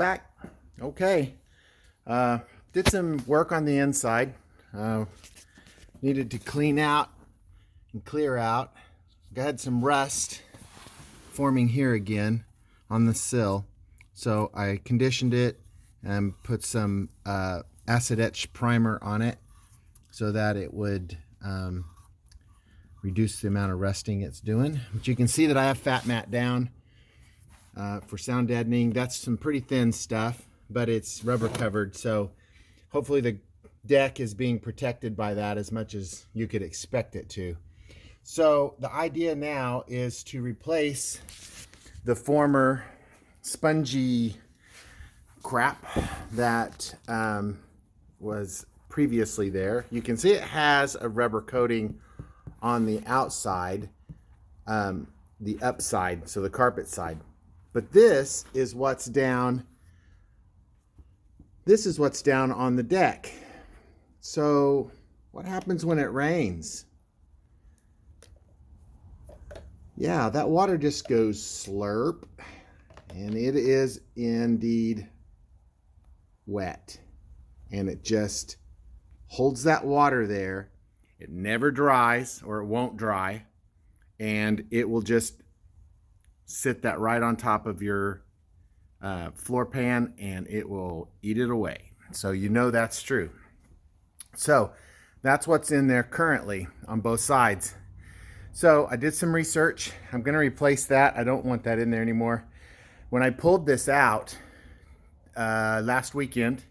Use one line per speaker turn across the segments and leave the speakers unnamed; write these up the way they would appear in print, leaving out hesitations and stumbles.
back. Okay. Did some work on the inside. Needed to clean out and clear out. I had some rust forming here again on the sill. So I conditioned it and put some acid etch primer on it so that it would reduce the amount of rusting it's doing. But you can see that I have fat mat down for sound deadening. That's some pretty thin stuff, but it's rubber covered, so hopefully the deck is being protected by that as much as you could expect it to. So the idea now is to replace the former spongy crap that was previously there. You can see it has a rubber coating on the outside, the upside, so the carpet side. But this is what's down. This is what's down on the deck. So what happens when it rains? Yeah, that water just goes slurp, and it is indeed wet. And it just holds that water there. It never dries, or it won't dry, and it will just sit that right on top of your floor pan, and it will eat it away. So you know that's true. So that's what's in there currently on both sides. So I did some research. I'm going to replace that. I don't want that in there anymore. When I pulled this out last weekend,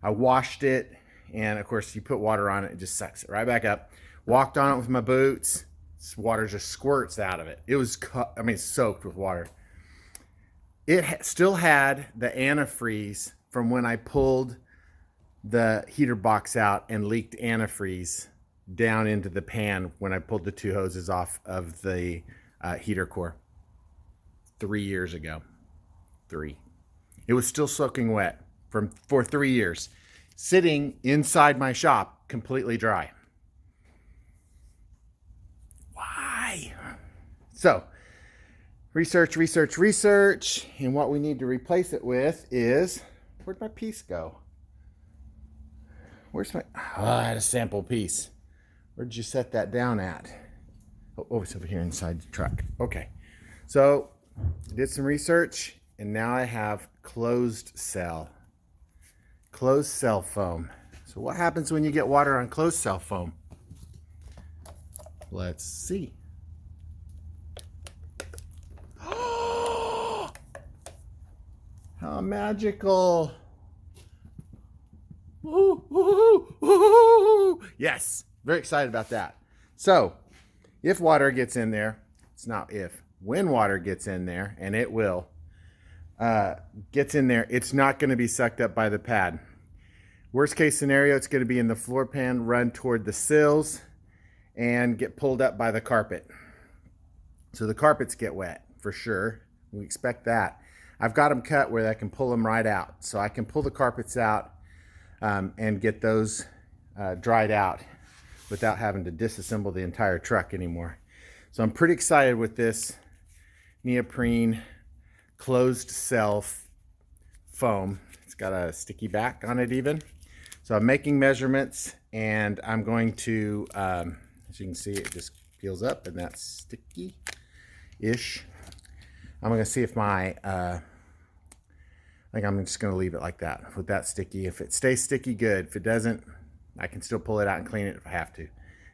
I washed it, and of course you put water on it, it just sucks it right back up. Walked on it with my boots. Water just squirts out of it. It was, soaked with water. It still had the antifreeze from when I pulled the heater box out and leaked antifreeze down into the pan when I pulled the two hoses off of the heater core 3 years ago. It was still soaking wet for 3 years, sitting inside my shop, completely dry. Why? So, research, and what we need to replace it with is, where'd my piece go? Where's my, I had a sample piece. Where'd you set that down at? Oh, it's over here inside the truck. Okay. So, I did some research, and now I have closed cell foam. So what happens when you get water on closed cell foam? Let's see. How magical. Woo, woo, woo. Yes, very excited about that. So if water gets in there, it's not if, when water gets in there, and it will, gets in there, it's not going to be sucked up by the pad. Worst case scenario, it's going to be in the floor pan, run toward the sills, and get pulled up by the carpet. So the carpets get wet for sure. We expect that. I've got them cut where I can pull them right out. So I can pull the carpets out and get those dried out without having to disassemble the entire truck anymore. So I'm pretty excited with this neoprene closed cell foam. It's got a sticky back on it even. So I'm making measurements, and I'm going to, as you can see, it just peels up, and that's sticky-ish. I'm going to see if my, I think I'm just going to leave it like that, with that sticky. If it stays sticky, good. If it doesn't, I can still pull it out and clean it if I have to.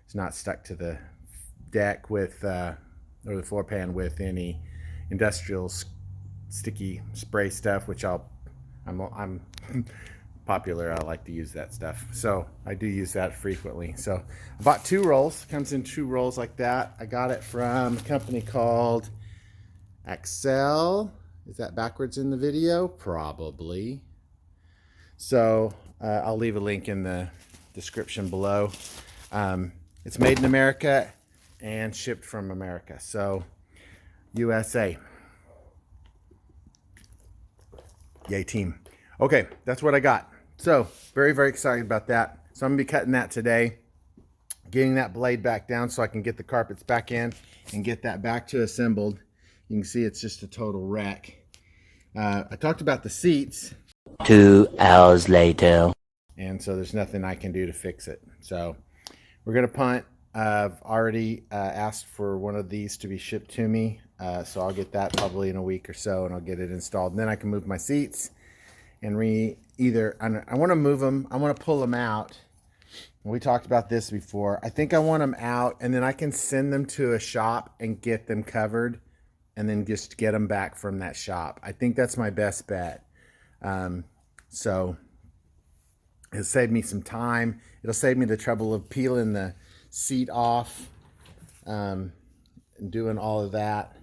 It's not stuck to the deck with, or the floor pan with any industrial sticky spray stuff, which I'm popular. I like to use that stuff, so I do use that frequently. So I bought 2 rolls. It comes in 2 rolls like that. I got it from a company called XCEL. Is that backwards in the video? Probably. So I'll leave a link in the description below. It's made in America and shipped from America, so USA. Yay team. Okay, that's what I got. So very, very excited about that. So I'm gonna be cutting that today, getting that blade back down so I can get the carpets back in and get that back to assembled. You can see it's just a total wreck. I talked about the seats.
2 hours later.
And so there's nothing I can do to fix it. So we're going to punt. I've already asked for one of these to be shipped to me. So I'll get that probably in a week or so, and I'll get it installed. And then I can move my seats and I want to move them. I want to pull them out. We talked about this before. I think I want them out, and then I can send them to a shop and get them covered, and then just get them back from that shop. I think that's my best bet. So it'll save me some time. It'll save me the trouble of peeling the seat off and doing all of that.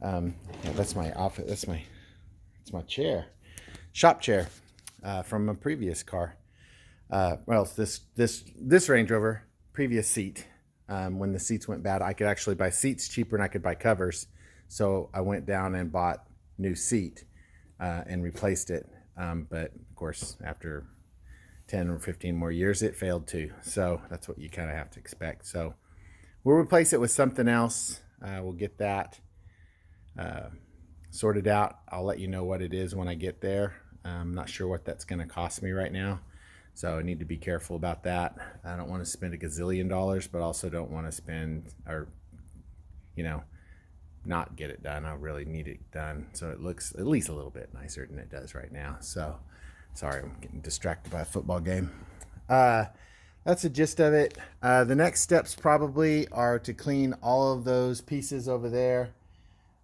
Yeah, that's my office. That's my chair, shop chair from a previous car. Well, this Range Rover, previous seat. When the seats went bad, I could actually buy seats cheaper and I could buy covers. So I went down and bought new seat and replaced it. But of course, after 10 or 15 more years, it failed too. So that's what you kind of have to expect. So we'll replace it with something else. We'll get that sorted out. I'll let you know what it is when I get there. I'm not sure what that's going to cost me right now. So I need to be careful about that. I don't want to spend a gazillion dollars, but also don't want to spend or, not get it done. I really need it done so it looks at least a little bit nicer than it does right now. So sorry, I'm getting distracted by a football game. That's the gist of it. The next steps probably are to clean all of those pieces over there.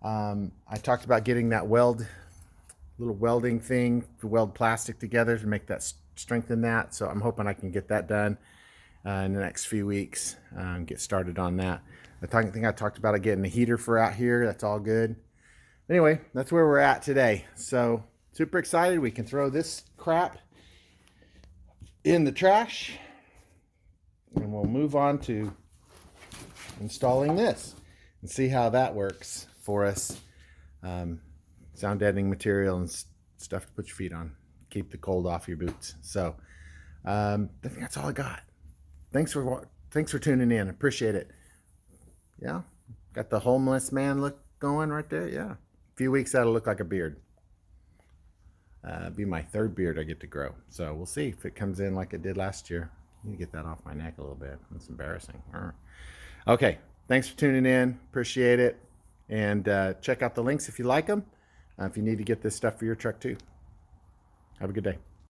I talked about getting that little welding thing to weld plastic together to make that strengthen that. So I'm hoping I can get that done in the next few weeks and get started on that. I think I talked about getting a heater for out here. That's all good. Anyway, that's where we're at today. So super excited. We can throw this crap in the trash and we'll move on to installing this and see how that works for us. Sound deadening material and stuff to put your feet on. Keep the cold off your boots. So I think that's all I got. Thanks for tuning in. Appreciate it. Yeah, got the homeless man look going right there. Yeah, a few weeks that'll look like a beard. Be my third beard I get to grow. So we'll see if it comes in like it did last year. I need to get that off my neck a little bit. It's embarrassing. Okay, thanks for tuning in. Appreciate it. And check out the links if you like them. If you need to get this stuff for your truck too. Have a good day.